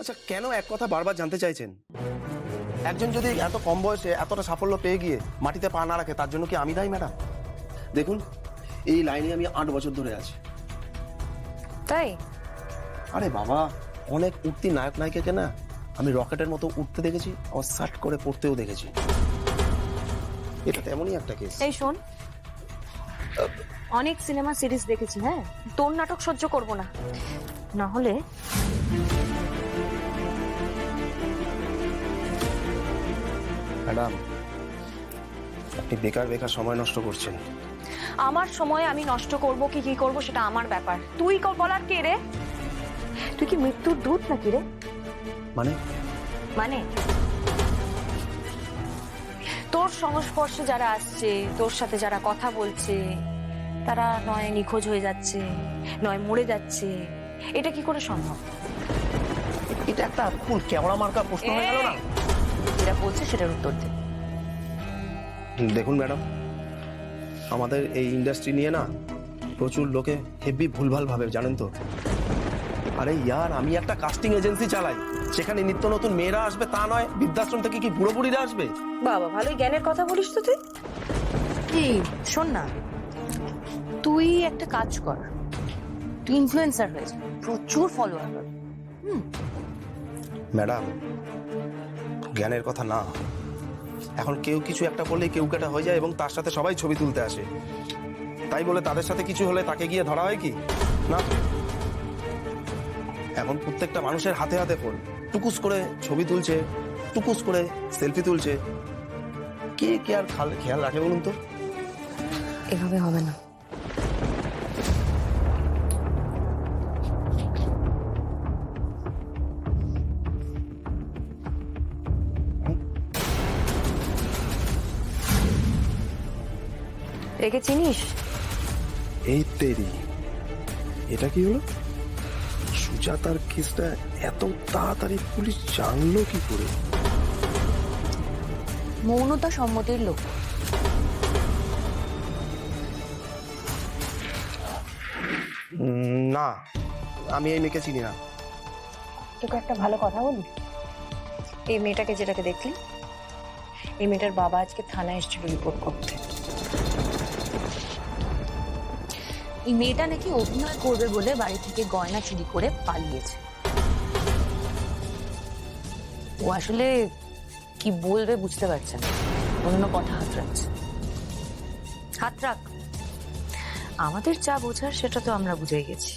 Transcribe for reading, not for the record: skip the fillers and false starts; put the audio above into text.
আচ্ছা, কেন এক কথা বারবার জানতে চাইছেন? একজন যদি এত কম বয়সে এতটা সাফল্য পেয়ে গিয়ে মাটিতে পা না রাখে, তার জন্য কি আমি দায়ী ম্যাডাম? দেখুন, এই লাইনে আমি 8 বছর ধরে আছি। তাই? আরে বাবা, অনেক উঠতি নায়ক নায়িকাকে না আমি রকেটের মতো উঠতে দেখেছি, আবার সাট করে পড়তেও দেখেছি। এটা তেমনই একটা কেস। এই শোন, অনেক সিনেমা সিরিজ দেখেছি, হ্যাঁ, তোর নাটক সহ্য করব না। না হলে ম্যাডাম, আপনি বেকার বেকার সময় নষ্ট করছেন। আমার সময় আমি নষ্ট করব কি কি করব সেটা আমার ব্যাপার। তুই বলার কে রে? তুই কি মৃত্যুর দূত নাকি রে? মানে মানে তোর সংস্পর্শে যারা আসছে, তোর সাথে যারা কথা বলছে, তারা নয় নিখোঁজ হয়ে যাচ্ছে, নয় মরে যাচ্ছে। এটা কি করে সম্ভব? এটা একটা ফুল কেওড়া মার্কা প্রশ্ন হয়ে গেল না? যেটা বলছে সেটার উত্তর দে। দেখুন ম্যাডাম, আমাদের এই ইন্ডাস্ট্রি নিয়ে না প্রচুর লোকে হেভি ভুলভাল ভাবে, জানেন তো। আরে ইয়ার, আমি একটা কাস্টিং এজেন্সি চালাই, সেখানে নিত্য নতুন মেয়েরা আসবে তা নয়, বৃদ্ধাশ্রম থেকে কি বুড়ো বুড়িরা আসবে? বাবা, ভালোই জ্ঞানের কথা বলিস তো তুই। কি শোন না, তুই একটা কাজ কর, তুই ইনফ্লুয়েন্সার হয়ে যা, প্রচুর ফলোয়ার হবে। ম্যাডাম, জ্ঞানের কথা না, এখন কেউ কিছু একটা বললেই কেউ কেটা হয়ে যায় এবং তার সাথে সবাই ছবি তুলতে আসে। তাই বলে তাদের সাথে কিছু হলে তাকে গিয়ে ধরা হয় কি? না। এখন প্রত্যেকটা মানুষের হাতে হাতে ফোন, টুকুস করে ছবি তুলছে, টুকুস করে সেলফি তুলছে। কে কে আর খেয়াল রাখে বলুন তো? এভাবে হবে না। একে চিনিস? এই তেরি, এটা কি হলো? সুজাতার কেসটা এত তাড়াতাড়ি পুলিশ জানলো কি করে? মৌনতা সম্মতির লোক। না, আমি এই মেয়েকে চিনি না। তোকে একটা ভালো কথা বলি, এই মেয়েটাকে যেটাকে দেখলি, এই মেয়েটার বাবা আজকে থানায় এসেছিল রিপোর্ট করতে। এই মেয়েটা নাকি অভিনয় করবে বলে বাড়ি থেকে গয়না চুরি করে পালিয়েছে। ও আসলে কি বলবে বুঝতে পারছে না, অন্য কথা হাত রাখছে। হাত রাখ, আমাদের যা বোঝার সেটা তো আমরা বুঝে গেছি।